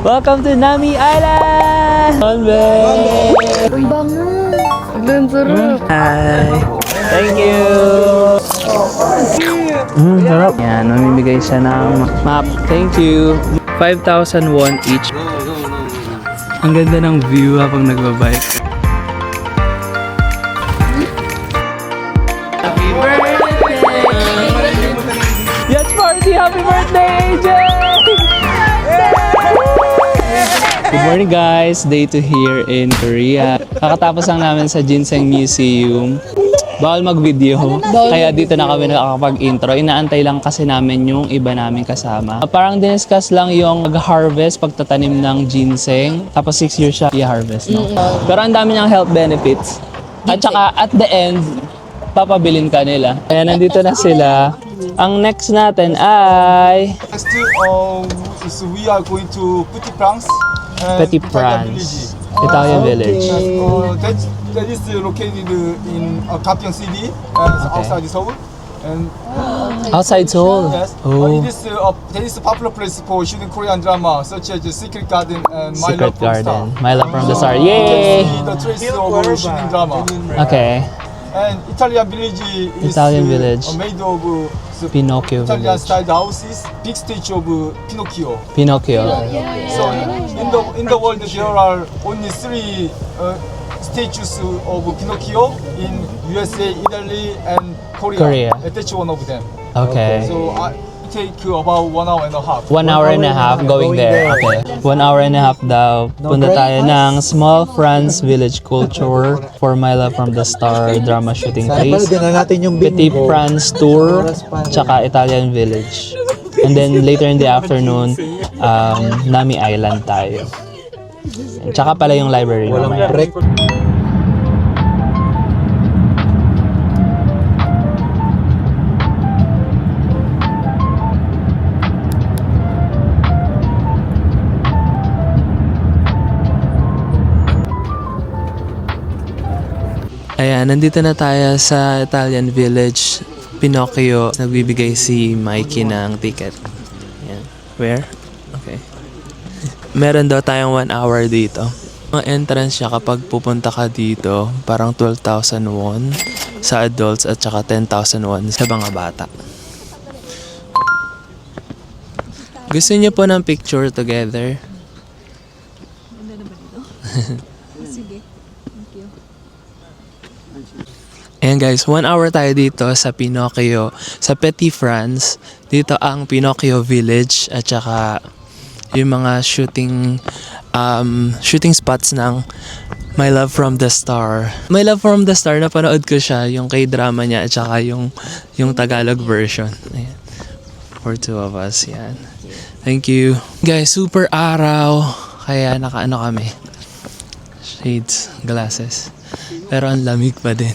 Welcome to Nami Island! Convent! Ang bango. Ang sarap. Hi! Thank you! Sarap. Yan, mamimigay siya ng map. Thank you! 5,000 won each. Ang ganda ng view habang nagbabike. Happy birthday! Yacht party! Happy birthday, AJ! Good morning guys! Day 2 here in Korea. Kakatapos lang namin sa Ginseng Museum. Bawal mag-video, kaya dito na kami nakakapag-intro. Inaantay lang kasi namin yung iba namin kasama. Parang diniscuss lang yung mag-harvest, pagtatanim ng ginseng. Tapos 6 years siya i-harvest, no? Pero ang dami niyang health benefits. At saka at the end, papabilin ka nila. Kaya nandito na sila. Ang next natin ay... Next is we are going to Petit France. Petit France, Italian village. That is located in Gapyeong City, outside Seoul. And Outside Seoul? yes, Oh. that is a popular place for shooting Korean drama, such as Secret Garden and My Secret Love from Star. Garden. My Love from the Star. You Yay! can see the traces of shooting drama. Okay. And Italian village is Italian village. made of Pinocchio Italian village. style houses, big statue of Pinocchio. Pinocchio. So in the world there are only 3 statues of Pinocchio in USA, Italy, and Korea. Korea. That's one of them. Okay. So I take about 1 hour and a half. 1 hour and a half going there. Okay. 1 hour and a half daw. Punta tayo ng Small France Village Culture for My Love from the Star drama shooting place. na natin yung Petit France Tour, tsaka Italian Village. And then later in the afternoon, Nami Island tayo. Tsaka pala yung library. mamaya. break. Ayan, nandito na tayo sa Italian Village, Pinocchio. Nagbibigay si Mikey ng ticket. Ayan. Where? Okay. Meron daw tayong 1 hour dito. Ang entrance niya kapag pupunta ka dito, parang 12,000 won sa adults at saka 10,000 won sa mga bata. Gusto niyo po ng picture together? Ayan guys, 1 hour tayo dito sa Pinocchio, sa Petit France. Dito ang Pinocchio Village at saka yung mga shooting spots ng My Love from the Star. My Love from the Star, napanood ko siya, yung K-drama niya at saka yung Tagalog version. Ayan. For 2 of us, yan. Thank you. Guys, super araw, kaya nakaano kami. Shades, glasses. Pero ang lamig pa din.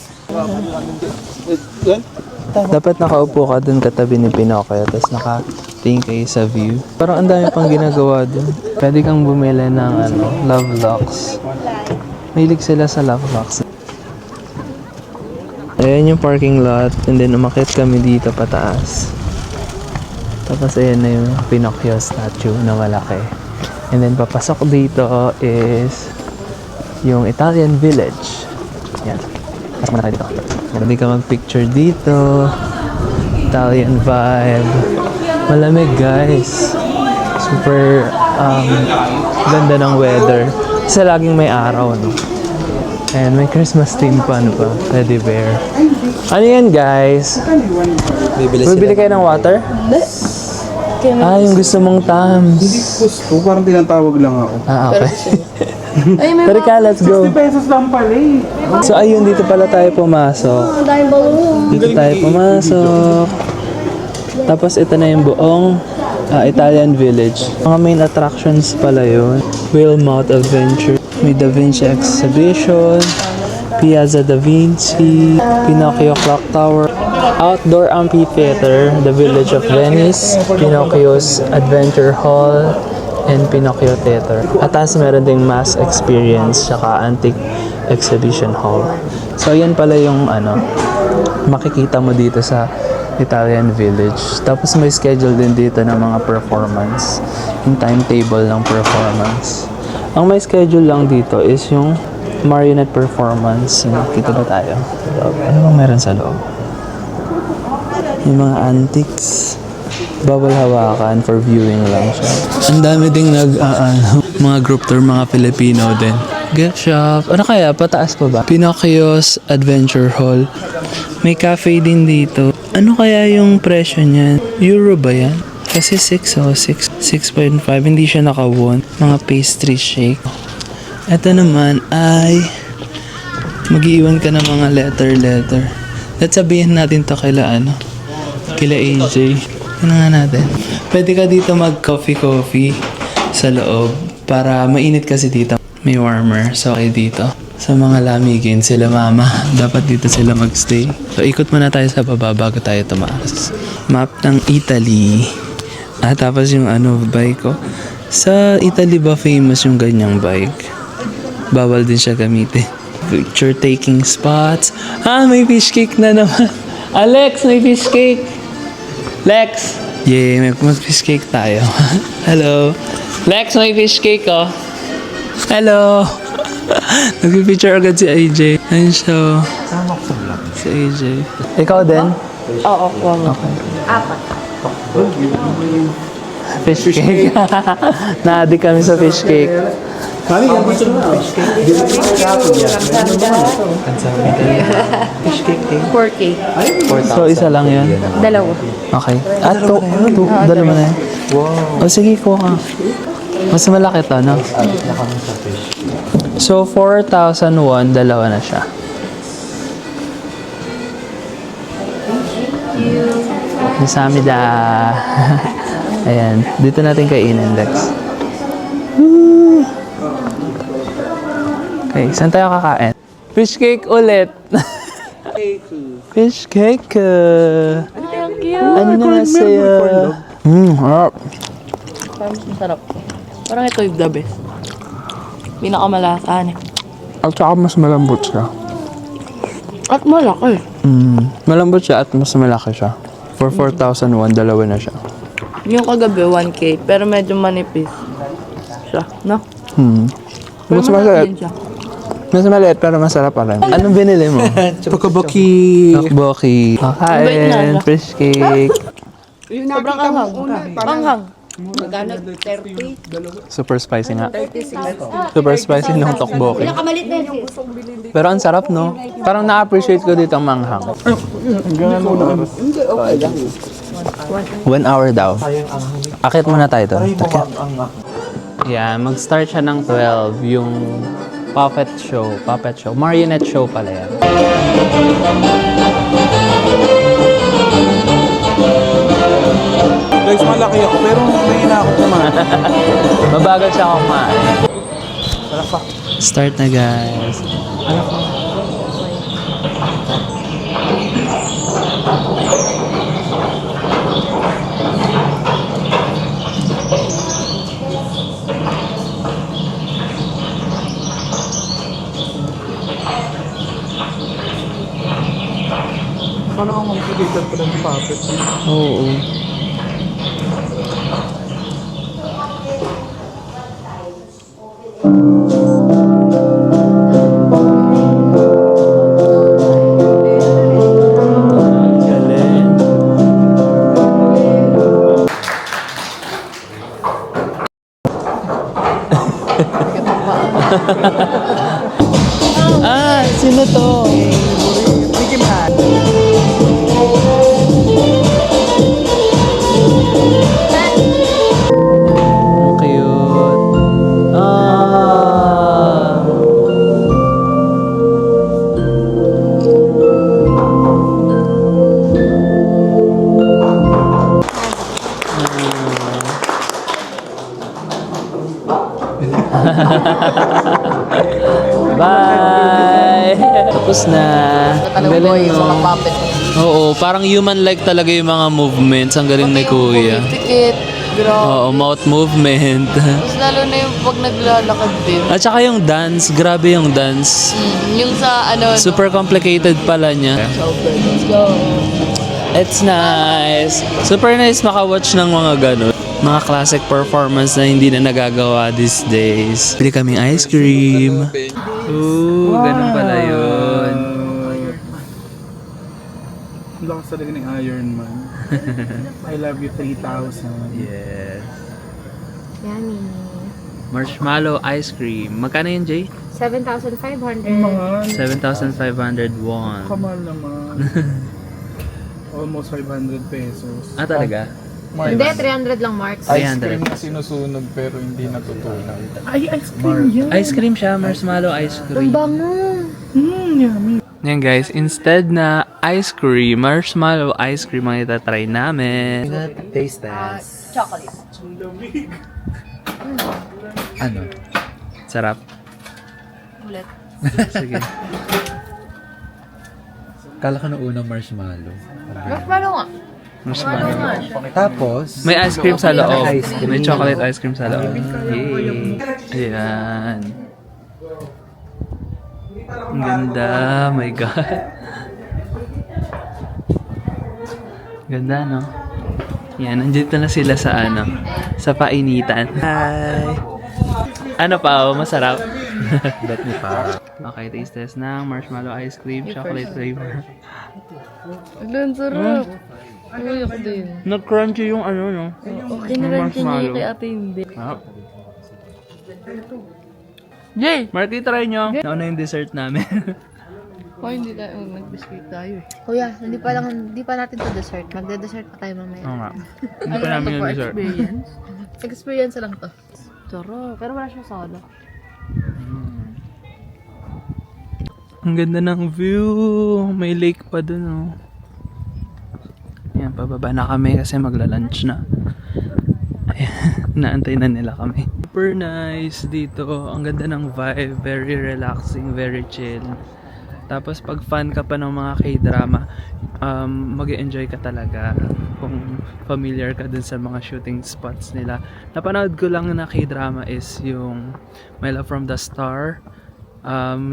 Dapat nakaupo ka dun katabi ni Pinocchio tapos nakatingin kayo sa view. Parang ang dami pang ginagawa dun. Pwede kang bumili ng love locks. Mahilig sila sa love locks. Ayan yung parking lot and then umakyat kami dito pataas. Tapos ayan na yung Pinocchio statue na malaki. And then papasok dito is yung Italian Village. Yan. Pasok muna tayo dito. Pwede ka mag-picture dito. Italian vibe. Malamig guys. Super ganda ng weather. Kasi laging may araw, no? And may Christmas theme pa, ano pa? Teddy bear. Ano yan guys? Bibili kayo ng water? Yung gusto mong Tams. Gusto, parang tinatawag lang ako. Okay. Pero let's go. 60 pesos lang pala eh. So ayun, dito pala tayo pumasok. Ang daming balon. Dito tayo pumasok. Tapos ito na yung buong Italian Village. Mga main attractions pala yun. Whale-Mouth Adventure. May Da Vinci Exhibition. Piazza Da Vinci. Pinocchio Clock Tower. Outdoor Amphitheater. The Village of Venice. Pinocchio's Adventure Hall. And Pinocchio Theater. At taas meron ding mass experience saka antique exhibition hall. So yan pala yung makikita mo dito sa Italian Village. Tapos may schedule din dito ng mga performance. Yung timetable ng performance. Ang may schedule lang dito is yung marionette performance. Kita ba tayo? Ano bang meron sa loob? Yung mga antiques. Bawal hawakan, for viewing lang siya. Ang dami ding mga group tour, mga Filipino din. Gift shop. Ano kaya? Pataas pa ba? Pinocchio's Adventure Hall. May cafe din dito. Ano kaya yung presyo niyan? Euro ba yan? Kasi 6.5. Hindi siya naka-won. Mga pastry shake. Ito naman ay mag-iwan ka ng mga letter. Let's sabihin natin to kila AJ. Ano nga natin? Pwede ka dito mag-coffee sa loob para mainit kasi dito. May warmer. So, okay dito. Sa mga lamigin, sila mama. Dapat dito sila magstay. So, ikot muna tayo sa baba bago tayo tumaas. Map ng Italy. Tapos yung bike ko. Sa Italy ba famous yung ganyang bike? Bawal din siya gamitin. Picture taking spots. May fish cake na naman. Alex, may fish cake. Lex! Yeah, may mag-fish cake tayo. Hello. Lex, may fish cake oh. Hello. Nag-picture agad si AJ. Ayun siya. Si AJ. Ikaw din? Oo, wala. Okay. Fish cake. Na-addict kami sa fish cake. Kami yung gusto na. 4K. So, isa lang yun? Dalawa. Okay. Dalawa na yun. Wow. O sige, kuha ka. Mas malaki to, no? So, 4,001, dalawa na siya. Nasamida. Ayan. Dito natin kainin, Lex. Okay, saan tayo kakain? Fish cake ulit. Fish cake. Ang cute. Ano na sa'yo? Harap. Parang masarap. Parang ito yung the best. Pinakamalasan eh. At saka mas malambot siya. At malaki. Malambot siya at mas malaki siya. For 4,001, dalawa na siya. Yung kagabi, 1K. Pero medyo manipis siya, no? Pero Mas masarap masarap. din siya. Mas maliit pero masarap pa rin. Anong binili mo? Pagkabaki. Takboki. Bait na, Kakain, no? fish cake. Sobrang anghang. Anghang. Magkano? 30? Super spicy nga. Super spicy ng tokboki. Pinakamalit na yun. Pero ang sarap, no? Parang na-appreciate ko dito ang manghang. 1 hour daw. Akit muna tayo doon. Yeah, mag-start siya ng 12. Yung puppet show. Marionette show pala yan. Guys, malaki ako pero may na ako kumain. Mabagal siya kumain. Start na, guys. Ano po? Paano ako mag-create pa ng puppet? Oo. Galing. Sino to? Ang cute. Bye! Tapos na. Ang galing, no? puppet. Oo, parang human-like talaga yung mga movements. Ang galing ni Kuya. Tikit. Grabe. Oo, mouth movement. Tapos lalo na yung pag naglalakad din. At saka yung dance, grabe yung dance. Yung sa ano. Super complicated pala niya. Let's go. It's nice. Super nice makawatch ng mga ganun. Mga classic performance na hindi na nagagawa these days. Bili kaming ice cream. Ooh, ganun pala yun. Ang lakas talaga ng Iron Man. I love you 3,000. Yes. Yummy. Marshmallow ice cream. Magkano yun, Jay? 7,500. Mahal. 7,500 won. Kamal naman. Almost 500 pesos. Ah, talaga? Hindi, 300 lang, Mark. Ice 300. cream na sinusunog pero hindi natutunan. Ay, ice cream yan. Ice cream siya, marshmallow ice Ang cream. bango. Yummy. Yan guys, instead na ice cream, marshmallow ice cream ang itatry namin. Taste test. Chocolate. Ano? Sarap. Ulit. Sige. Kala ko na unang marshmallow. Marshmallow nga. Marshmallow. Tapos, May ice cream sa loob. Ice cream. May chocolate ice cream sa loob. Yay. Ayan. Ang ganda. My God. Ganda, no? Yan, nandito na sila sa ano, sa painitan. Hi! Ano pa, oh, masarap? bet ni pa. Okay, taste test ng marshmallow ice cream, chocolate flavor. Ang sarap. Uy, ako din. Nag-crunchy yung ano, no? Okay na lang niya kay ate hindi. Ah. Yay! Marky, try nyo. Nauna yung dessert namin. Oh, hindi tayo mag-biscuit tayo eh. Kuya, hindi pa natin to dessert. Magde-dessert pa tayo mamaya. Oo nga. Hindi pa namin yung dessert. Experience lang to. Sarap. Pero wala siya soda. Ang ganda ng view. May lake pa dun, oh. Ayan, pababa na kami kasi magla-lunch na. Ayan, naantay na nila kami. Super nice dito. Ang ganda ng vibe. Very relaxing, very chill. Tapos pag fan ka pa ng mga K-drama, mag-enjoy ka talaga kung familiar ka dun sa mga shooting spots nila. Napanood ko lang na K-drama is yung My Love from the Star,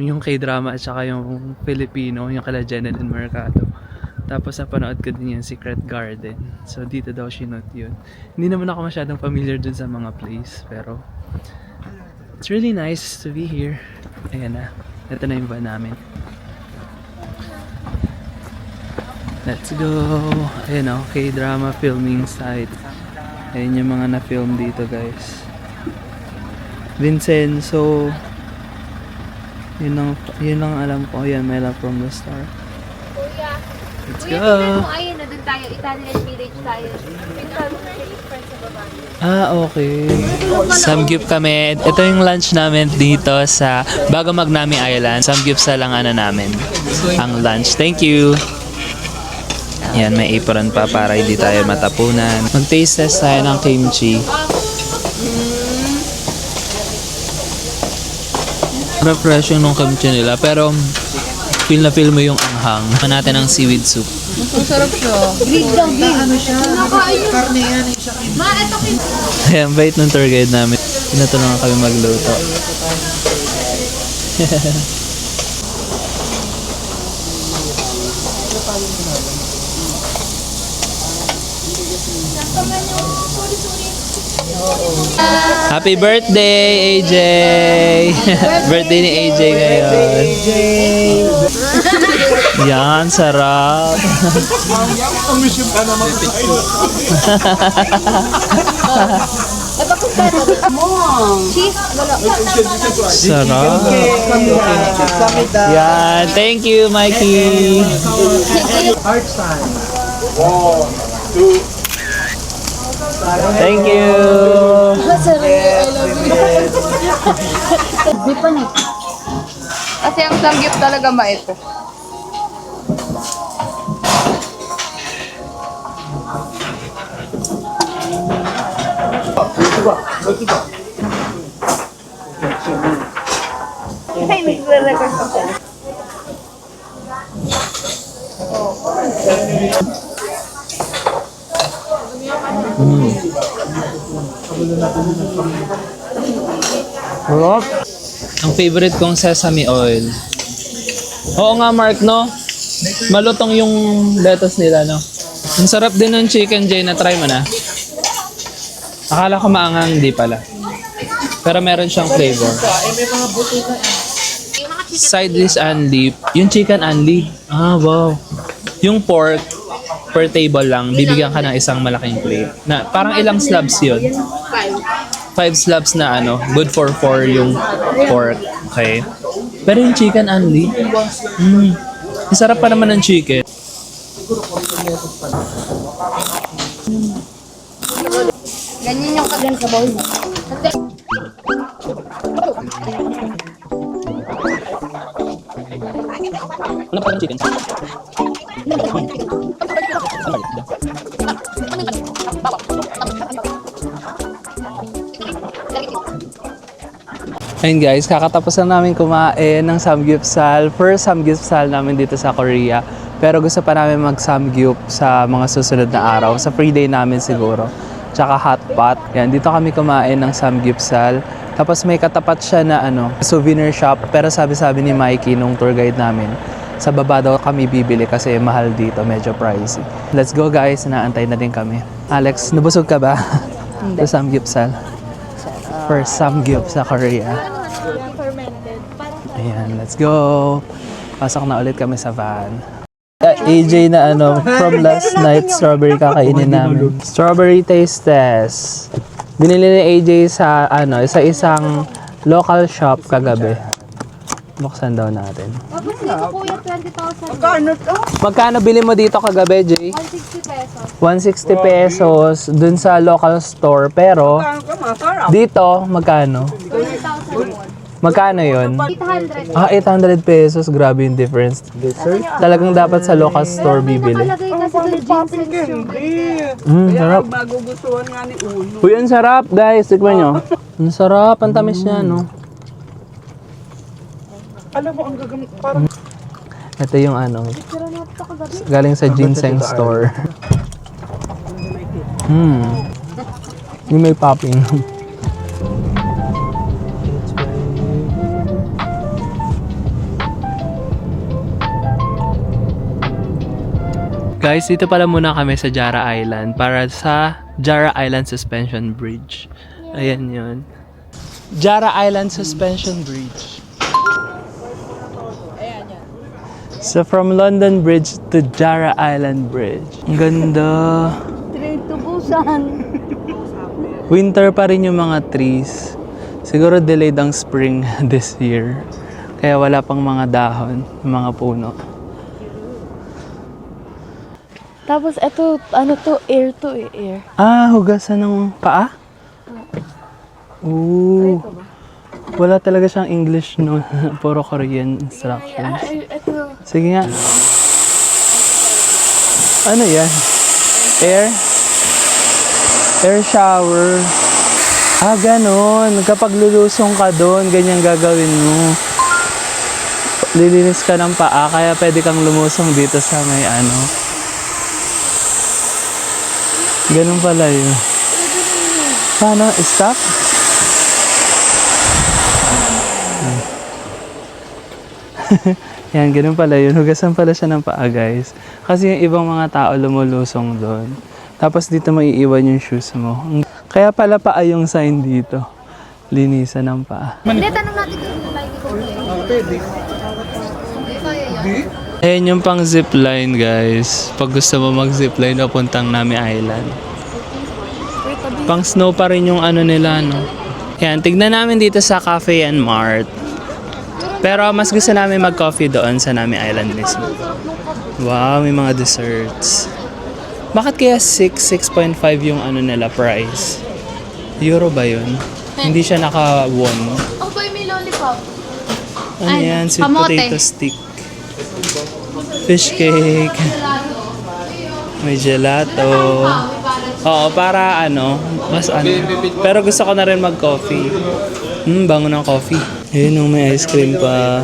yung K-drama at saka yung Filipino, yung kala Jeneline Mercado. Tapos napanood ko din yung Secret Garden. So dito daw sinot yun. Hindi naman ako masyadong familiar dun sa mga place, pero it's really nice to be here. Ayan na. Ito na yung van namin. Let's go! Ayan o, K-drama filming site. Ayan yung mga na-film dito, guys. Vincenzo. Yun lang alam ko. Ayan, My Love from the Star. Kuya, Let's kuya, go! tingnan mo, ayun na dun tayo. Italian village tayo. Pinsan mo na siya express sa baba. Ah, okay. Samgyup kami. Ito yung lunch namin dito sa bago Magnami Island. Samgyup sa lang ano namin. Ang lunch. Thank you! Yan, may apron pa para hindi tayo matapunan. Mag-taste test tayo ng kimchi. Refreshing nung kimchi nila, pero feel na feel mo yung anghang. Ano natin ang seaweed soup. Masarap siya. Green daw, green. Ano siya? Karne yan. Ma, eto Ayan, bait ng tour guide namin. Pinatulungan kami magluto. Happy birthday, AJ! Birthday ni AJ ngayon. Yan, sarap. cheese. Sarap. Yan, thank you, Mikey. Thank you. Kasi ang samgyup talaga maito. Ay, nagre-record pa pala. Sarap. Ang favorite kong sesame oil. Oo nga, Mark, no? Malutong yung lettuce nila, no? Ang sarap din ng chicken, Jay. Na-try mo na? Akala ko maangang, hindi pala. Pero meron siyang flavor. Side dish unli. Yung chicken unli. Ah, wow. Yung pork, per table lang, bibigyan ka ng isang malaking plate. Na, parang ilang slabs yun? 5 slabs na ano, good for 4 yung pork. Okay. Pero yung chicken only, masarap pa naman ng chicken. Ganyan yung kagan sa bowl mo. Ano pa yung chicken? Ayun guys, kakatapos na namin kumain ng samgyeopsal. First samgyeopsal namin dito sa Korea. Pero gusto pa namin mag-samgyup sa mga susunod na araw. Sa free day namin siguro. Tsaka hot pot. Yan, dito kami kumain ng samgyeopsal. Tapos may katapat siya na souvenir shop. Pero sabi-sabi ni Mikey nung tour guide namin, sa baba daw kami bibili kasi mahal dito, medyo pricey. Let's go guys, naantay na din kami. Alex, nabusog ka ba? Hindi. Sa samgyeopsal. First samgyup sa Korea. Ayan, let's go. Pasok na ulit kami sa van. AJ na from last night, strawberry kakainin namin. Strawberry taste test. Binili ni AJ sa sa isang local shop kagabi. Buksan daw natin. Tapos dito kuya, 20,000. Magkano bili mo dito kagabi, Jay? 160 pesos. 160 pesos dun sa local store. Pero dito, magkano? 20,000. Magkano yun? 800. 800 pesos. Grabe yung difference. Talagang dapat sa local store bibili. Nakalagay kasi doon ginseng sugar. Sarap. Magugustuhan nga ni Uno. Uy, ang sarap, guys. Tikman nyo. Ang sarap. Ang tamis niya, no? Alam mo, ang gagamit parang... Ito yung galing sa ginseng store. Yung may popping. Guys, dito pala muna kami sa Jara Island para sa Jara Island Suspension Bridge. Ayan yun. Jara Island Suspension Bridge. So from London Bridge to Jara Island Bridge. Ang ganda. Tubusan. Winter pa rin yung mga trees. Siguro delayed ang spring this year. Kaya wala pang mga dahon, mga puno. Tapos ito, air to eh, air. Hugasan ng paa? Ooh. Wala talaga siyang English no. Puro Korean instructions. Ito. Sige nga. Ano yan? Air? Air shower. Ganon. Kapag lulusong ka doon, ganyan gagawin mo. Lilinis ka ng paa, kaya pwede kang lumusong dito sa may Ganun pala yun. Paano? Stop? Yan, ganun pala yun. Hugasan pala siya ng paa, guys. Kasi yung ibang mga tao lumulusong doon. Tapos dito maiiwan yung shoes mo. Kaya pala paa yung sign dito. Linisan ng paa. Hindi, tanong natin kung like ko. Pwede. Ayan yung pang zipline, guys. Pag gusto mo mag-zipline, papuntang Nami Island. Pang snow pa rin yung nila, no? Yan, tignan namin dito sa Cafe and Mart. Pero mas gusto namin mag-coffee doon sa Nami Island mismo. Wow, may mga desserts. Bakit kaya 6.5 yung nila price? Euro ba yun? Hindi siya naka-won. Oh boy, may lollipop. Ano yan? Sweet kamote. potato stick. Fish cake. May gelato. Oo, para mas Pero gusto ko na rin mag-coffee. Bango ng coffee. Ayun, may ice cream pa.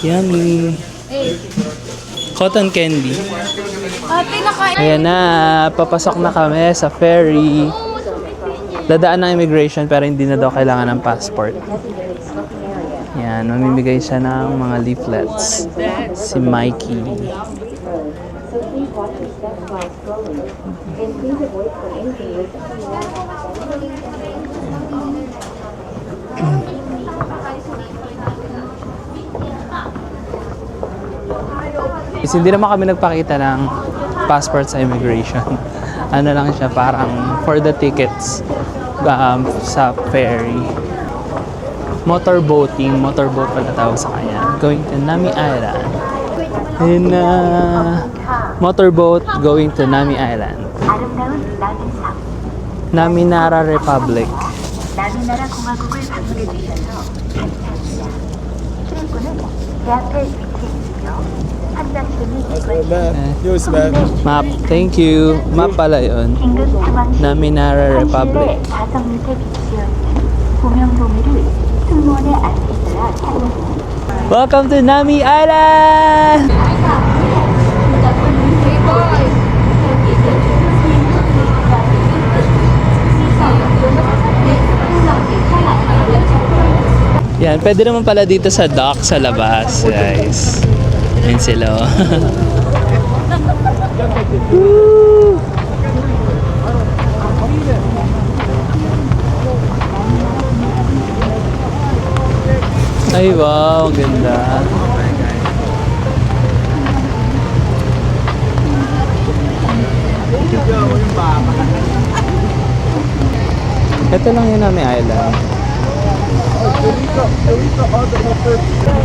Yummy. Cotton candy. Ayan na, papasok na kami sa ferry. Dadaan ng immigration pero hindi na daw kailangan ng passport. Yan, mamimigay siya ng mga leaflets. Si Mikey. cars slowly, and please avoid for anything with Is hindi naman kami nagpakita ng passport sa immigration. Ano lang siya, parang for the tickets sa ferry. Motorboat pala tawag sa kanya. Going to Nami Island. In motorboat going to Nami Island. 아름다운 나비섬, Naminara Republic. 나비나라 공화국을 방문해 주셔서 감사합니다. 출입구는 제 앞에 위치해 있으며 환자실이 Yes, ma'am. Map, thank you. Map pala yun. 긴급 상황 시 Naminara Republic. 4성 밑에 위치되어 있는 구명도미를 승무원의 안내에 따라 착용합니다. Welcome to Nami Island! Yan, pwede naman pala dito sa dock sa labas, guys. Yan sila. Oh. Woo! Ay, wow, ang ganda. Ito lang yun namin island.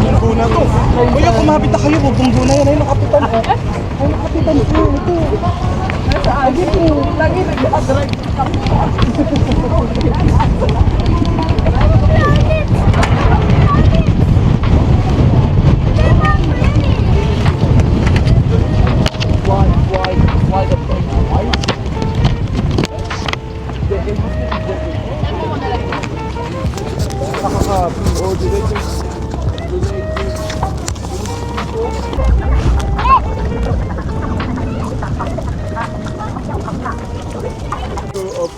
Bunggo na to. Uy, kumapit na kayo. Bunggo na yan. Ayun ang kapitan. Ayun ang kapitan po. Ito. Lagi po. Lagi nag-drive.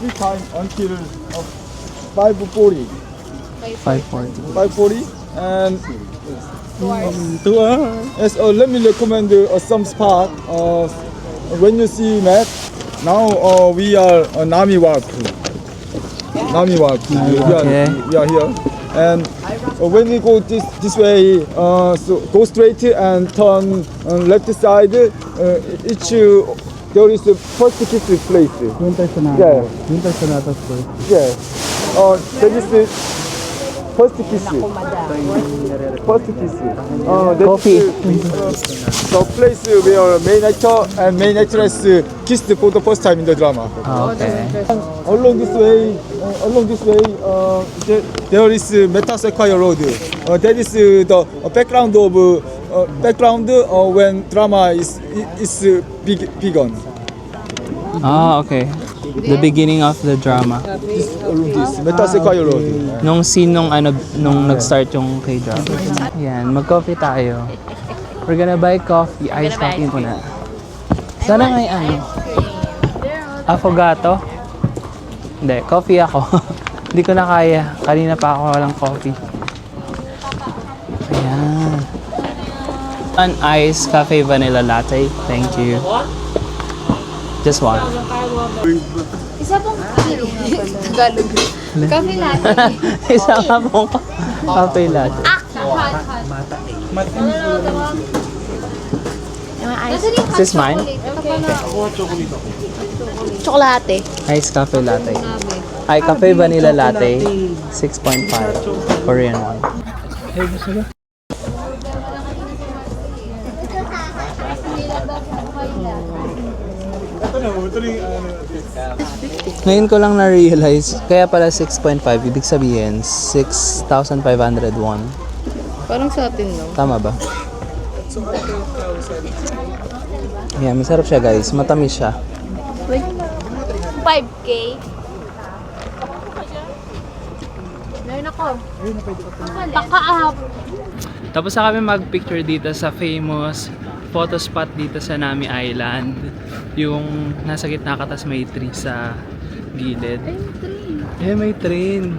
Free time until 5:40. 540. 5:40 and 2 hours. Yes, let me recommend some spot. When you see map, now we are Nami Walk. Nami Walk. Okay. We are here. And when we go this way, so go straight and turn on left side. There is a first kiss place. Doon tayo sa Yeah. Doon tayo sa natas first. Yeah. There is the first kiss. First kiss. That Coffee. is, the place where main actor and main actress kissed for the first time in the drama. Okay. Along this way, there is Meta Sequoia Road. That is the background of when drama is begun. Ah, okay. The beginning of the drama. This Meta Sequoia Road. Nung scene nung nag-start yung K-drama. Yan, mag-coffee tayo. We're gonna buy coffee. Ice coffee muna. Sana may affogato? Hindi, coffee ako. Hindi ko na kaya. Kanina pa ako walang coffee. Ayan. An ice cafe vanilla latte. Thank you. Just one. Isa pong Tagalog. Coffee latte. Isa nga pong cafe latte. Is this mine? Chocolate. Ice cafe latte. Ay, cafe vanilla latte. 6.5. Korean one. Ngayon ko lang na-realize, kaya pala 6.5, ibig sabihin 6,500 won. Parang sa atin, no? Tama ba? Yeah, masarap siya guys. Matamis siya. 5K. Meron ako. Pakaahap. Tapos na kami mag-picture dito sa famous photo spot dito sa Nami Island. Yung nasa gitna ka, tas may tree sa gilid. Ay, may train.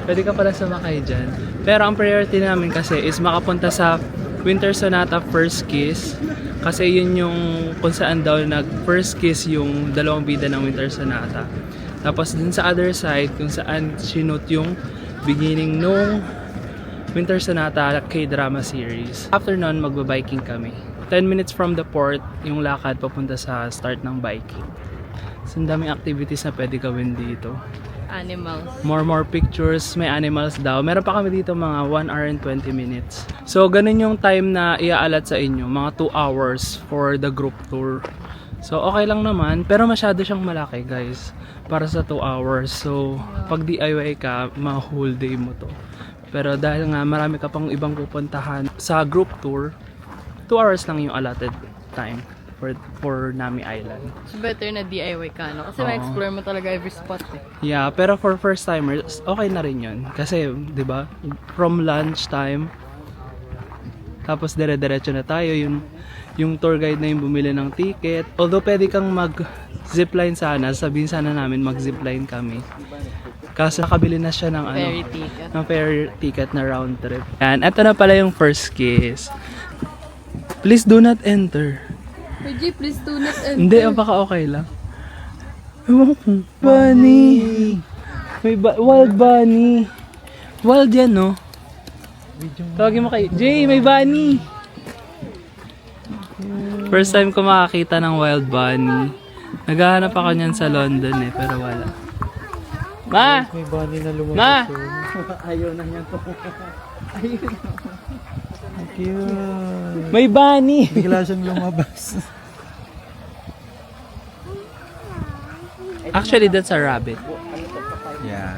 Pwede ka pala sumakay dyan. Pero ang priority namin kasi is makapunta sa Winter Sonata First Kiss. Kasi yun yung kung saan daw nag first kiss yung dalawang bida ng Winter Sonata. Tapos dun sa other side, kung saan sinut yung beginning nung Winter Sonata K-drama series. After nun, magbabiking kami. 10 minutes from the port, yung lakad papunta sa start ng biking. So, ang daming activities na pwede gawin dito. Animals. More pictures, may animals daw. Meron pa kami dito mga 1 hour and 20 minutes. So, ganun yung time na iaalat sa inyo. Mga 2 hours for the group tour. So, okay lang naman. Pero masyado siyang malaki, guys. Para sa 2 hours. So, pag DIY ka, ma-whole day mo to. Pero dahil nga marami ka pang ibang pupuntahan sa group tour, 2 hours lang yung allotted time for Nami Island. It's better na DIY ka, no? Kasi ma-explore mo talaga every spot, eh. Yeah, pero for first timers, okay na rin yun. Kasi, di ba, from lunch time, tapos dire-diretso na tayo, yung tour guide na yung bumili ng ticket. Although pwede kang mag-zipline sana, sabihin sana namin mag-zipline kami. Kaso nakabili na siya ng Ferry ticket. ng ferry ticket na round trip. Yan, eto na pala yung first kiss. Please do not enter. PG, please do not enter. Hindi, baka okay lang. Ewan ko. Bunny! May wild bunny. Wild yan, no? Tawagin mo kay Jay, may bunny! First time ko makakita ng wild bunny. Naghahanap ako niyan sa London pero wala. Ma! May bunny na lumabas. Ma! Ayaw na niya to. Cute. May bunny! Bigla siyang lumabas. Actually, that's a rabbit. Yeah.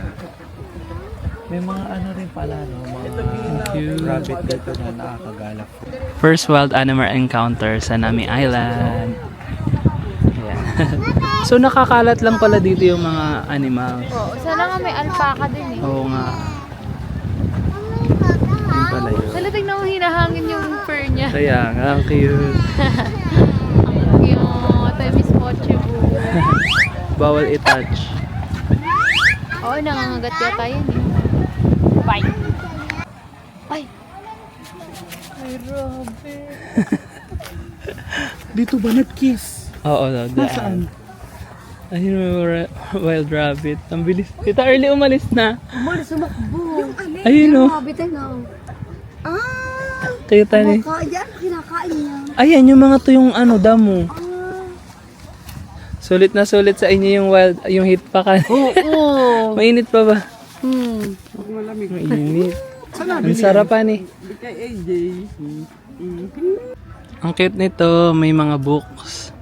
May mga ano rin pala, no? Mga Cute. rabbit dito na nakakagalak. First wild animal encounter sa Nami Island. Yeah. So nakakalat lang pala dito yung mga animals. Oo, sana nga may alpaca din eh. Oo nga. Yun pala yun. Sala, tignan mo hinahangin yung fur niya. Kaya nga, ang cute. Yung Temis Moche bu. Bawal i-touch. Oo, nangangagat yata yun eh. Bye. Ay! Ay, Robby. Dito ba nag-kiss? Oo, no, daan. Ayun, may wild rabbit. Ang bilis. Tita Early umalis na. Umalis sumakbo. Ayun o. Kabitin na. Ah! Kita ni. Kaya, kinakain niya. Ayan, yung mga to yung ano, damo. Sulit na sulit sa inyo yung wild, yung hit pa ka. Oo. Mainit pa ba? Malamig. Mainit. Ang sarapan eh. Kay AJ. Ang cute nito, may mga books.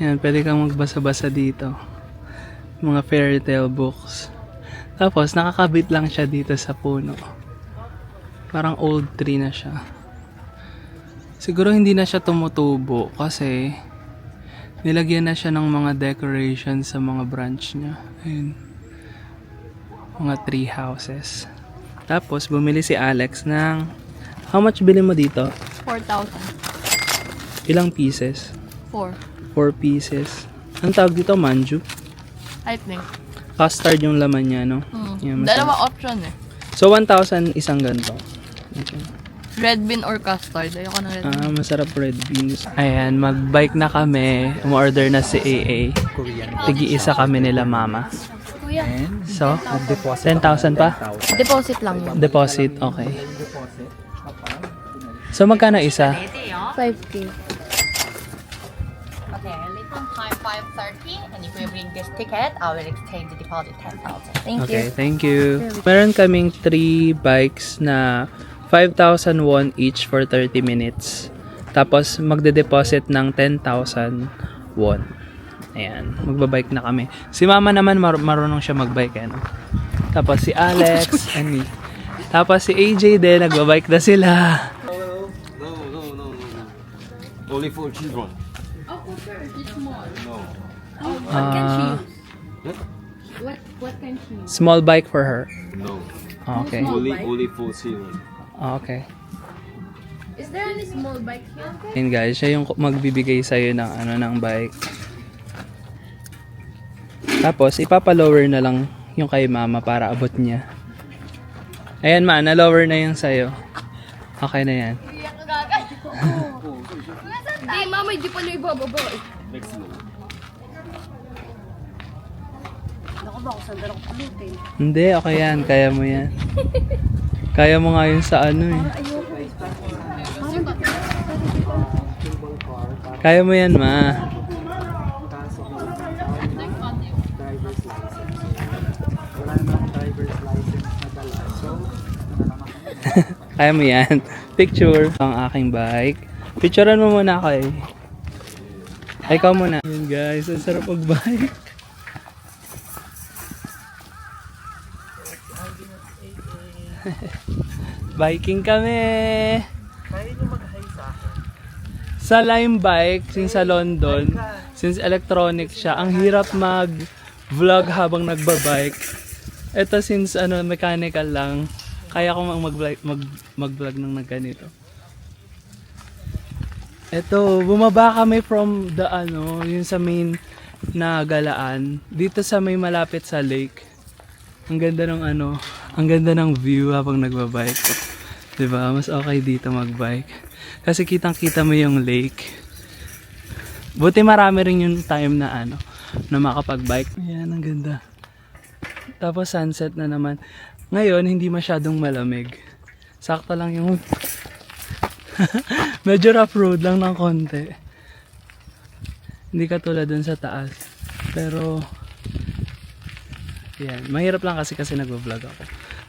Yan, pwede kang magbasa-basa dito. Mga fairy tale books. Tapos, nakakabit lang siya dito sa puno. Parang old tree na siya. Siguro hindi na siya tumutubo kasi nilagyan na siya ng mga decorations sa mga branch niya. Ayun. Mga tree houses. Tapos, bumili si Alex ng... How much bili mo dito? 4,000. Ilang pieces? 4. 4 pieces. Ang tawag dito, manju. I think. Custard yung laman niya, no? Yan, masarap. Dalawa option eh. So, 1,000 isang ganito. Okay. Red bean or custard. Ayoko ng red bean. Masarap red beans. Ayan, mag-bike na kami. Umorder na si AA. Tigi-isa kami nila mama. Kuya, So, 10,000 pa? Deposit lang yun. Deposit, okay. So, magkano isa? 5K. Okay, leaving time 5:30, and if we bring this ticket, I will exchange the deposit 10,000. Thank you. Okay, thank you. Meron kaming 3 bikes na 5,000 won each for 30 minutes. Tapos, magde-deposit ng 10,000 won. Ayan, magbabike na kami. Si mama naman marunong siya magbike, ano? Tapos si Alex and me. Tapos si AJ din, nagbabike na sila. No. Only for children. What can she use? Small bike for her. No. Okay. Only for children. Okay. Is there any small bike here? Yun guys, siya yung magbibigay sa'yo ng ng bike. Tapos, ipapalower na lang yung kay mama para abot niya. Ayan ma, na-lower na yung sa'yo. Okay na yan. hindi pa niyo ibababa eh. Naku ba, kung saan ako pulutin. Hindi, okay yan. Kaya mo yan. Kaya mo nga yun sa ano eh. Kaya mo yan, ma. Kaya mo yan. Picture. Ang aking bike. Picturean mo muna ako eh. Ay, ikaw muna. Yun guys, ang sarap mag-bike. Biking kami. Kaya nyo mag-high sa akin. Sa Lime Bike, since sa London, since electronic siya, ang hirap mag-vlog habang nagbabike. Ito since mechanical lang, kaya ko mag-vlog ng ganito. Ito, bumaba kami from the yun sa main na galaan. Dito sa may malapit sa lake. Ang ganda ng ang ganda ng view habang nagbabike. 'Di ba? Mas okay dito magbike. Kasi kitang-kita mo yung lake. Buti marami rin yung time na na makapag-bike. Ayan, ang ganda. Tapos sunset na naman. Ngayon, hindi masyadong malamig. Sakto lang yung medyo rough road lang ng konti. Hindi katulad dun sa taas. Pero yan, mahirap lang kasi nagvo-vlog ako.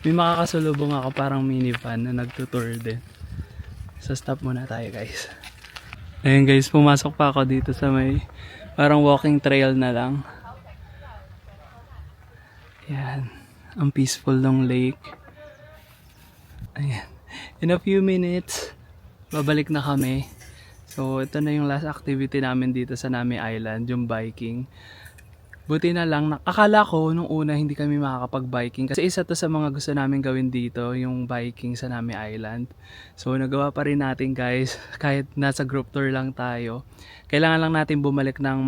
May makakasulubong ako parang minivan na nagtutour din. So stop muna tayo guys. Ayun guys, pumasok pa ako dito sa may parang walking trail na lang. Yan, ang peaceful ng lake. Ayan. In a few minutes, babalik na kami. So ito na yung last activity namin dito sa Nami Island, yung biking. Buti na lang, akala ko nung una hindi kami makakapag-biking kasi isa to sa mga gusto namin gawin dito, yung biking sa Nami Island. So nagawa pa rin natin guys, kahit nasa group tour lang tayo. Kailangan lang natin bumalik ng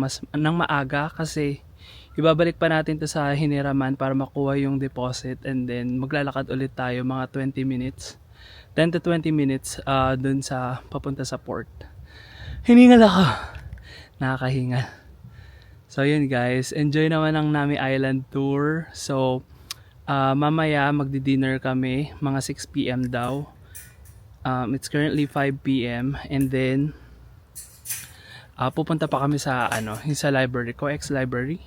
maaga kasi ibabalik pa natin to sa Hiniraman para makuha yung deposit and then maglalakad ulit tayo mga 20 minutes. 10 to 20 minutes dun sa papunta sa port. Hiningal ako. Nakakahingal. So yun guys, enjoy naman ang Nami Island tour. So mamaya magdi-dinner kami, mga 6 PM daw. It's currently 5 PM and then pupunta pa kami sa yung sa library, COEX Library.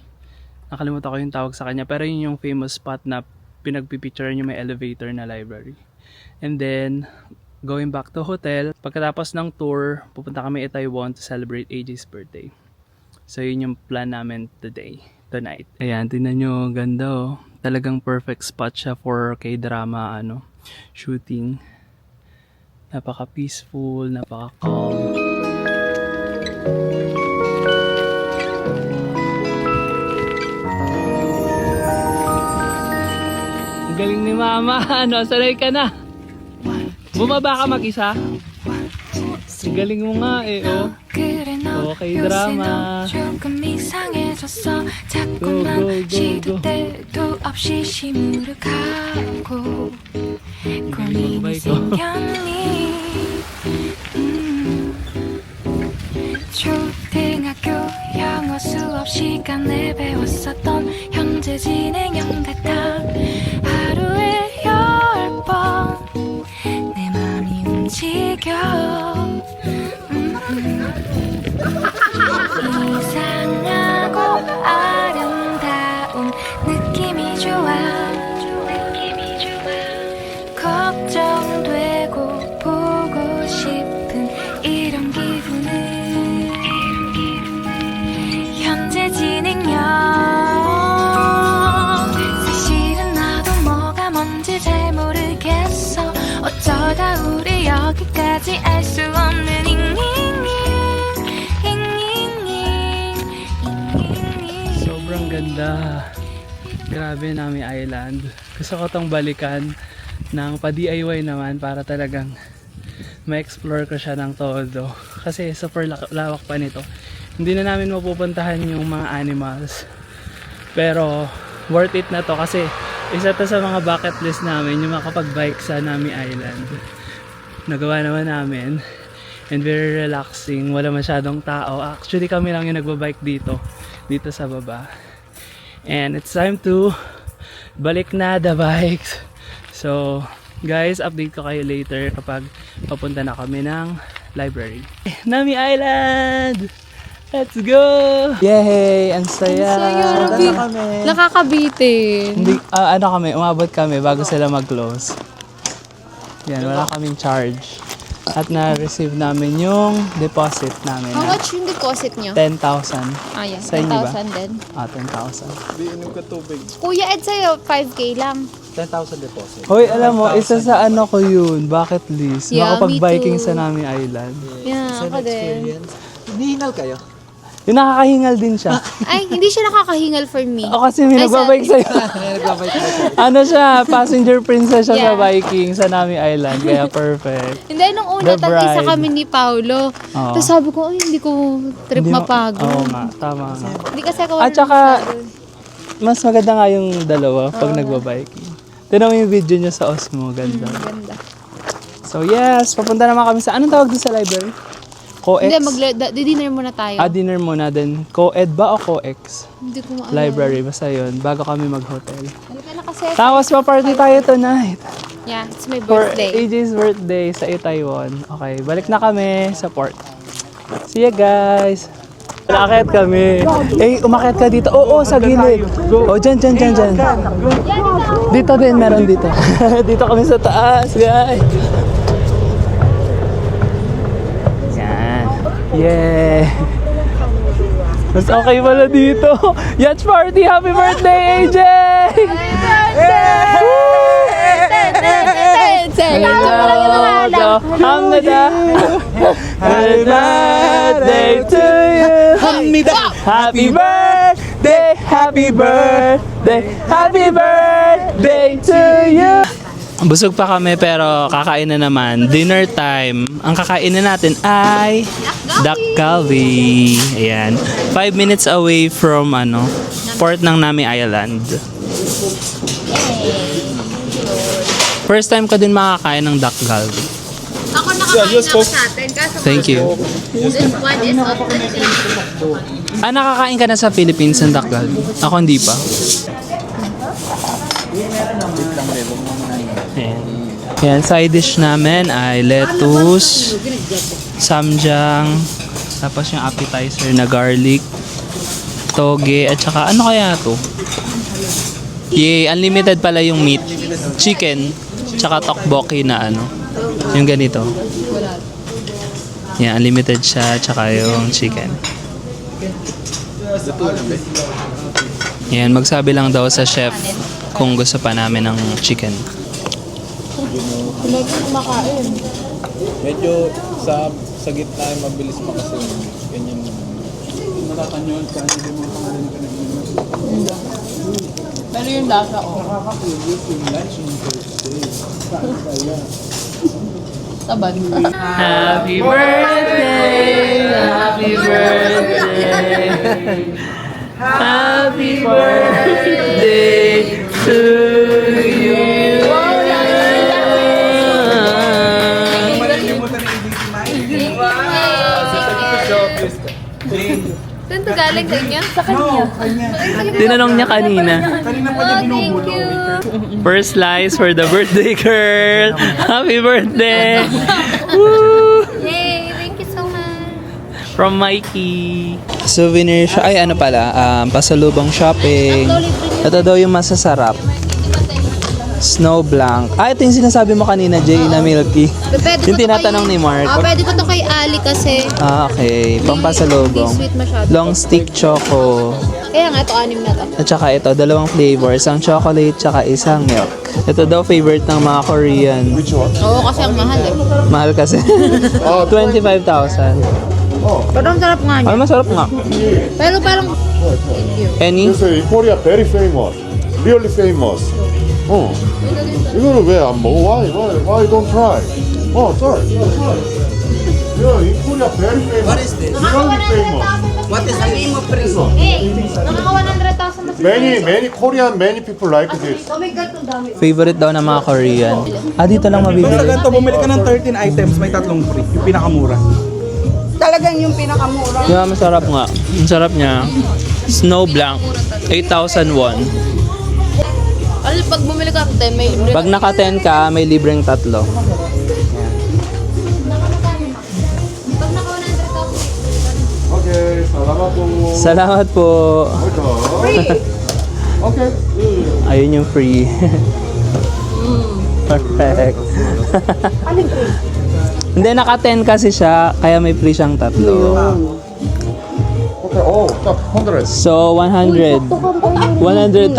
Nakalimutan ko yung tawag sa kanya, pero yun yung famous spot na pinagpipicturean yung may elevator na library. And then going back to hotel, pagkatapos ng tour, pupunta kami at Taiwan to celebrate AJ's birthday. So yun yung plan namin tonight. Ayan, tingnan nyo, ganda oh. Talagang perfect spot siya for K-drama shooting. Napaka-peaceful, napaka-calm. Ang galing ni mama, sanay ka na. Bumaba ka mag-isa? Ang galing mo nga oh. Okay, drama. Go, 초등학교 영어 수업 시간에 배웠었던 현재 진행형 같아 하루에 10번 내 맘이 움직여 이상하고 아름다운 느낌이 좋아 걱정되고 보고 싶은 이런 기분을 현재 진행형 사실은 나도 뭐가 뭔지 잘 모르겠어 어쩌다 우리 여기까지 알 수 없는 sobrang ganda. Grabe Nami Island. Gusto ko tong balikan ng pa-DIY naman para talagang ma-explore ko siya ng todo. Kasi super lawak pa nito. Hindi na namin mapupuntahan yung mga animals. Pero worth it na to kasi isa to sa mga bucket list namin yung makapag-bike sa Nami Island. Nagawa naman namin. And very relaxing. Wala masyadong tao. Actually, kami lang yung nagbabike dito sa baba. And it's time to balik na the bikes. So, guys, update ko kayo later kapag papunta na kami ng library. Nami Island! Let's go! Yay! Ang saya! Saan na kami? Nakakabitin. Hindi, umabot kami bago sila mag-close. Yan, wala kaming charge. At na-receive namin yung deposit namin. How much yung deposit nyo? 10,000. Ah, yan. Sa inyo ba? 10,000 din. 10,000. Di inom ka tubig. Kuya Ed, sa'yo, 5K lang. 10,000 deposit. Hoy, alam mo, isa sa ano ko yun, bucket list. Yeah, Makapag-biking me too. sa Nami Island. Yeah, ako din. Hinihingal kayo? Yung nakakahingal din siya. Ay, hindi siya nakakahingal for me. O kasi may Ay, nagbabike sa'yo. Ano siya, passenger princess siya sa Yeah. biking sa Nami Island. Kaya perfect. Hindi, nung una, The tag-isa bride. kami ni Paolo. Oo. Tapos sabi ko, ay, hindi ko trip Hindi mo- mapagod. Oo nga, tama nga. Hindi kasi ako At saka, masyado. mas maganda nga yung dalawa pag nagbabiking. Tignan mo yung video niya sa Osmo, ganda. Ganda. So yes, papunta naman kami sa, anong tawag din sa library? Co-ex? Hindi, di-dinner muna tayo. Dinner muna din. Co-ed ba o co-ex? Hindi ko maalala. Library, basta yun, bago kami mag-hotel. Halika na kasi. Tapos pa-party tayo tonight. Yeah, it's my For birthday. AJ's birthday sa Itaewon. Okay, balik na kami sa port. See ya guys! Umakyat kami. Umakyat ka dito. Oo, sa gilid. Dyan. Dito din, meron dito. Dito kami sa taas, guys. Yan. Yeah. Mas okay pala dito. Yacht party! Happy birthday, AJ! Happy birthday to you! Happy birthday! Happy birthday! Happy birthday to you! Busog pa kami pero kakain na naman. Dinner time. Ang kakainin natin ay Dak Galbi. Ayan. 5 minutes away from port ng Nami Island. First time ko din makakain ng Dak Galbi. Ako nakakain ako sa atin. Kaso Thank you. this one is authentic. Nakakain ka na sa Philippines ng Dak Galbi? Ako hindi pa. Ayan. Ayan, side dish namin ay lettuce, samjang, tapos yung appetizer na garlic, toge, at saka ano kaya to? Yay, unlimited pala yung meat. Chicken, tsaka tteokbokki na yung ganito. Yan, unlimited siya, tsaka yung chicken. Yan, magsabi lang daw sa chef kung gusto pa namin ng chicken. Medyo sa gitna ay mabilis pa kasi ganyan. Natatanyon ka, hindi mo pangalan ka nag-inom. Pero yung lasa, Tabad. Happy birthday! Happy birthday! Happy birthday to you! Saan to galing sa inyo? Sa kanya. Tinanong niya kanina. Kanina pa niya binubulo. First slice for the birthday girl! Happy birthday! Woo! Yay! Thank you so much. From Mikey. Souvenir siya. Ay, ano pala? Pasalubong shopping. Ito daw yung masasarap. Snow Blanc. Ito yung sinasabi mo kanina, Jay, na milky. Yung tinatanong ni Mark. Pwede ko to kay Ali kasi Okay. Pampasalubong. hindi sweet masyado. Long stick choco. Kaya nga ito, 6 na to. At saka ito, 2 flavors. Isang chocolate, tsaka isang milk. Ito daw favorite ng mga Korean. Oo, kasi ang mahal eh. Mahal kasi. 25,000. Pero ang sarap nga niya. Ay, masarap nga. Pero parang... Any? Yes, in Korea, very famous. Really famous. Oh. 이거는 왜 안 먹어? Why don't try? Try. Yeah, in Korea, very famous. What is this? Really famous. What is the name of prison? Hey, nakaka 100,000 na many Korean, many people like this. Favorite daw ng mga Korean. Dito lang Basta mabibili. ganito, bumili ka ng 13 items, may 3 free. Yung pinakamura. Talagang yung pinakamura. Diba, masarap nga. Ang sarap niya. Snow Blanc. 8,000 won. Kasi pag bumili ka ate, may libre. Pag naka 10 ka, may libreng 3. Okay, salamat po. Salamat po. Okay. Ayun yung free. Perfect. Hindi, naka 10 kasi siya, kaya may free siyang 3. Okay, 딱 100. So, 100. 100,000.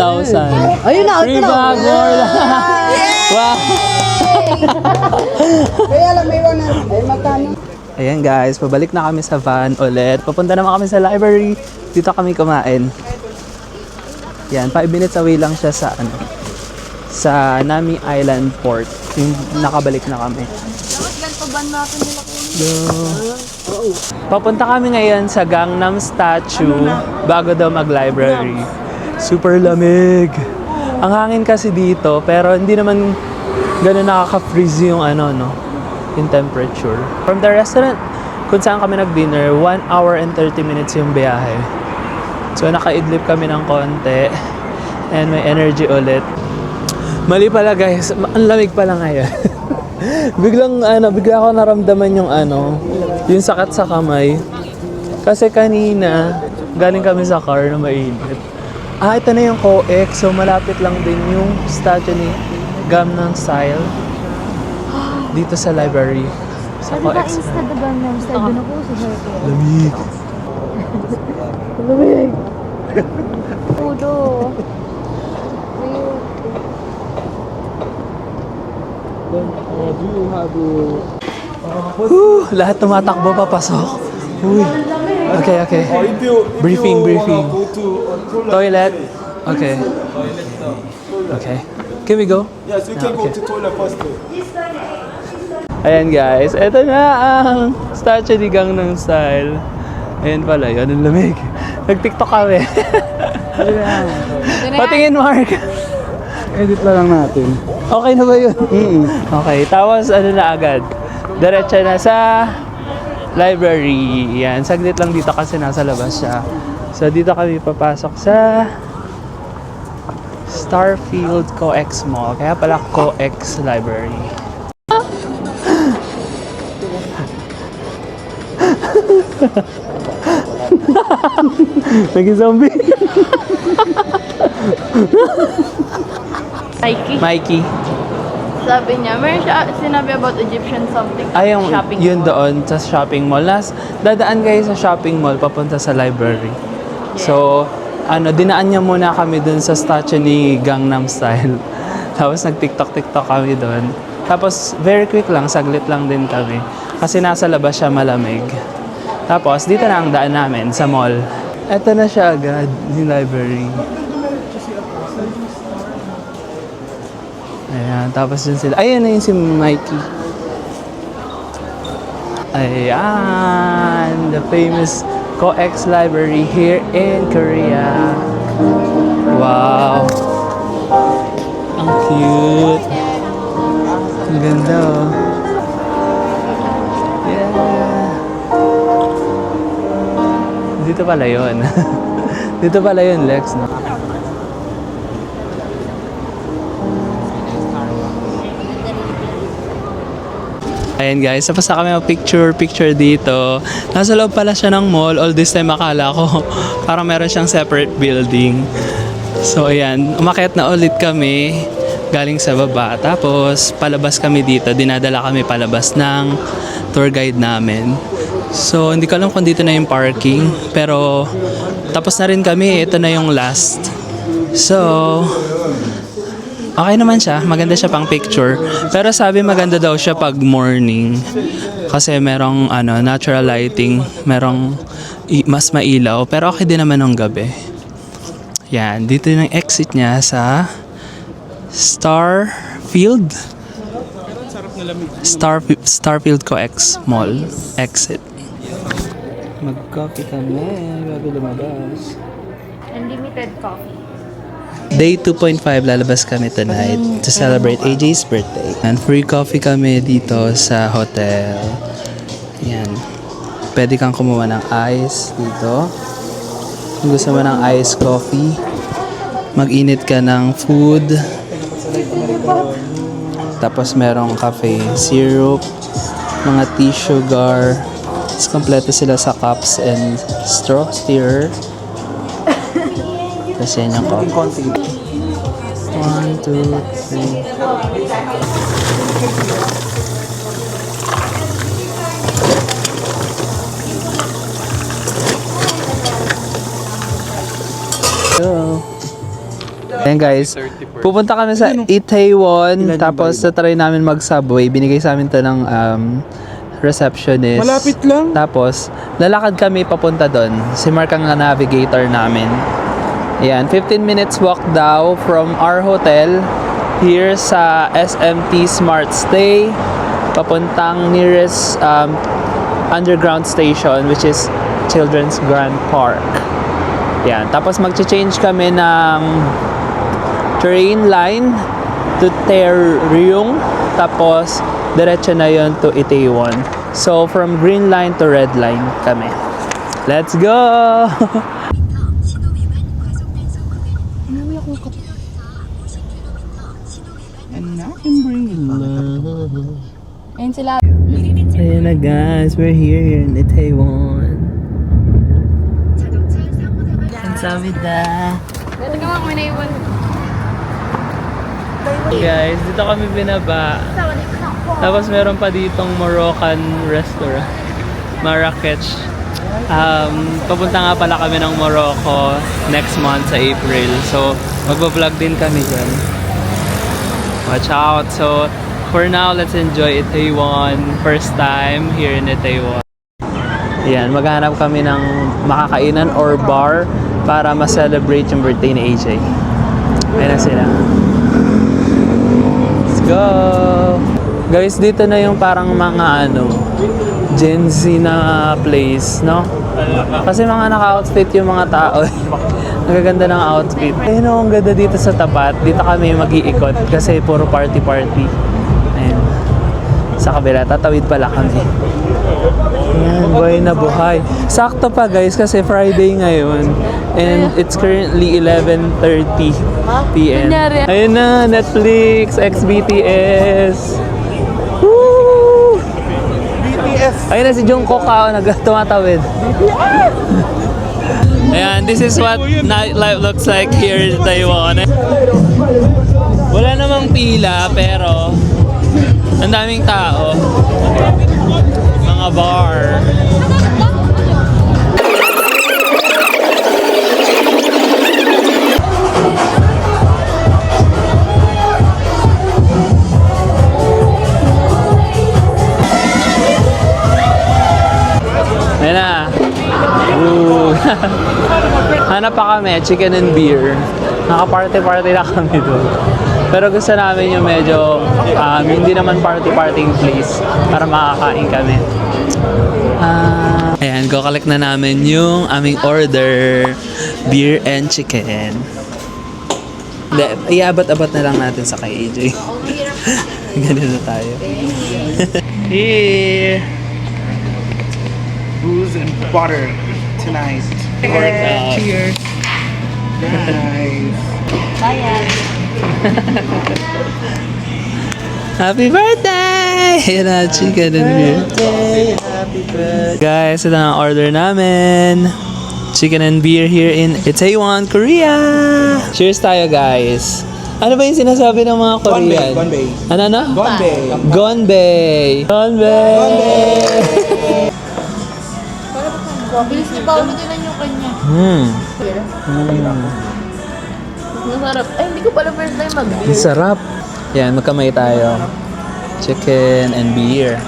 Ayun na, Free bag, more lang. Wow. Kaya alam mo yun, ay magkano? Ayan guys, pabalik na kami sa van ulit. Papunta naman kami sa library. Dito kami kumain. Yan, 5 minutes away lang siya sa sa Nami Island Port. Yung nakabalik na kami. Papunta kami ngayon sa Gangnam Statue bago daw mag-library. Super lamig. Ang hangin kasi dito, pero hindi naman ganun nakaka-freeze yung yung temperature. From the restaurant kung saan kami nag-dinner, 1 hour and 30 minutes yung biyahe. So nakaidlip kami ng konti and may energy ulit. Mali pala guys, ang lamig pala ngayon. bigla ko naramdaman yung yung sakit sa kamay. Kasi kanina, galing kami sa car na mainit. Ito na yung COEX, so malapit lang din yung statue ni Gangnam Style dito sa library. Sa COEX. Instead of Gangnam Style, doon ako sa circle. Lamig. Lamig. Udo. Lahat tumatakbo papasok. Uy. Okay. If you Briefing. wanna go to Toilet. Okay. Can we go? yes, you can go Okay. to toilet first. Ayan guys, eto na ang statue ni Gangnam Style. Ayan pala, yun ang lamig. Nag-TikTok kami. Patingin Mark. Edit lang natin. Okay na ba yun? Okay, tapos na agad. Diretso na sa library. Yan, saglit lang dito kasi nasa labas siya. So dito kami papasok sa Starfield COEX Mall. Kaya pala COEX Library. Naging zombie. Mikey. Sabi niya, meron siya sinabi about Egyptian something. Yung shopping yun mall. doon sa shopping mall. Dadaan kayo sa shopping mall papunta sa library. So, dinaan niya muna kami doon sa statue ni Gangnam Style. Tapos nag-TikTok kami doon. Tapos very quick lang, saglit lang din kami. Kasi nasa labas siya malamig. Tapos dito na ang daan namin sa mall. Eto na siya agad, yung library. Ayan, tapos yun sila. Ayan na yun si Mikey. Ayan, the famous COEX Library here in Korea. Wow. Ang cute. Ang ganda oh. Yeah. Dito pala yun. Dito pala yun, Lex, no? Ayan guys, tapos na kami mag-picture dito. Nasa loob pala siya ng mall. All this time akala ko parang meron siyang separate building. So ayan, umakyat na ulit kami galing sa baba. Tapos palabas kami dito. Dinadala kami palabas ng tour guide namin. So hindi ko alam kung dito na yung parking. Pero tapos na rin kami. Ito na yung last. So okay naman siya, maganda siya pang picture. Pero sabi maganda daw siya pag morning. Kasi merong natural lighting, merong mas mailaw. Pero okay din naman ng gabi. Yan, dito yung exit niya sa Starfield COEX Mall exit. Mag-coffee kami bago lumabas. Unlimited coffee. Day 2.5, lalabas kami tonight to celebrate AJ's birthday. And free coffee kami dito sa hotel. Yan. Pwede kang kumuha ng ice dito. Kung gusto mo ng iced coffee, mag-init ka ng food. Tapos merong cafe syrup, mga tea sugar. Tapos kompleto sila sa cups and straw stirrer. Tapos yan yung coffee. 1, 2, 3. Hello. Ayan guys, pupunta kami sa Itaewon, tapos try namin mag-subway. Binigay sa amin to ng receptionist. Malapit lang. Tapos, lalakad kami papunta doon. Si Mark ang navigator namin. Ayan, 15 minutes walk daw from our hotel here sa SMT Smart Stay papuntang nearest underground station, which is Children's Grand Park. Yan. Tapos magche-change kami ng train line to Taeryung. Tapos diretso na yon to Itaewon. So from green line to red line kami. Let's go! And I can bring you love. Ayun sila. Ayan na guys, we're here in Itaewon. Kamsahamnida. Pwede ka mga naiwan. Guys, dito kami binaba. Tapos meron pa ditong Moroccan restaurant. Marrakech. Papunta nga pala kami ng Morocco next month sa April. So, magbablog din kami dyan. Watch out. So, for now, let's enjoy Itaewon. First time here in Itaewon. Yan, maghanap kami ng makakainan or bar para ma-celebrate yung birthday ni AJ. Ayan na sila. Let's go! Guys, dito na yung parang mga Gen Z na place, no? Kasi mga naka-outfit yung mga tao. Nagaganda ng outfit. Ayun ang ganda dito sa tapat. Dito kami mag-iikot kasi puro party-party. Ayun. Sa kabila, tatawid pala kami. Ayan, buhay na buhay. Sakto pa guys kasi Friday ngayon. And it's currently 11:30 p.m. Ayun na, Netflix, ex-BTS. Woo! BTS. Ayun na si Jungkook tumatawid. Ayan, this is what nightlife looks like here in Taiwan. Wala namang pila pero ang daming tao. Mga bar. Ayan na. Hanap pa kami, chicken and beer. Naka-party-party na kami doon. Pero gusto namin yung medyo hindi naman party-party place para makakain kami. Ayan, go-collect na namin yung aming order. Beer and chicken. Hindi, iabot-abot na lang natin sa kay AJ. Ganun na tayo. Here! Booze and butter tonight. Workout. Cheers. Nice. Happy birthday! Ayan na, chicken and beer. Happy birthday. Guys, ito na ang order namin. Chicken and beer here in Itaewon, Korea. Cheers tayo guys. Ano ba yung sinasabi ng mga Korean? Gonbei. Ano na? Gonbei. Gonbei. Gonbei. Bilis ni Paolo din yung kanya. Masarap. Ay, hindi ko pala first time mag-beer. Ang sarap. Yan, magkamay tayo. Chicken and beer.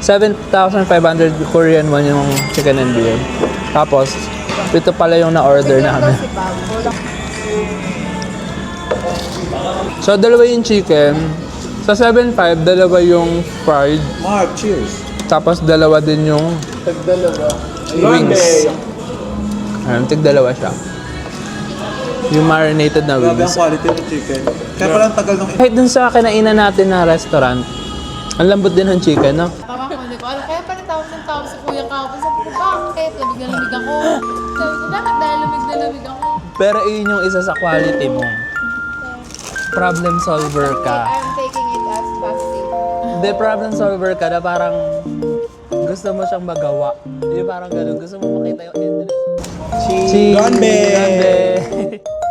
7,500 Korean won yung chicken and beer. Tapos, ito pala yung na-order namin. So, dalawa yung chicken. Sa 7,500, dalawa yung fried. Mark, cheers. Tapos, dalawa din yung Tagdalawa. wings. Tig-dalawa siya. Yung marinated na Grabe ang wings. quality ng chicken. Kaya pala ang tagal nung Kahit dun sa kinainan natin na restaurant, ang lambot din ng chicken, no? Parang ako, hindi ko alam. Kaya pala tawag ng tawag sa kuya kahapon. Sabi ko, bakit? Lamig na lamig ako. Sabi ko, bakit dahil lamig na lamig ako? Pero yun yung isa sa quality mo. Problem solver ka. I'm taking it as positive. Hindi, problem solver ka na parang gusto mo siyang magawa. Yung parang ganun, gusto mo makita yung interest. Ganbe! Ganbe!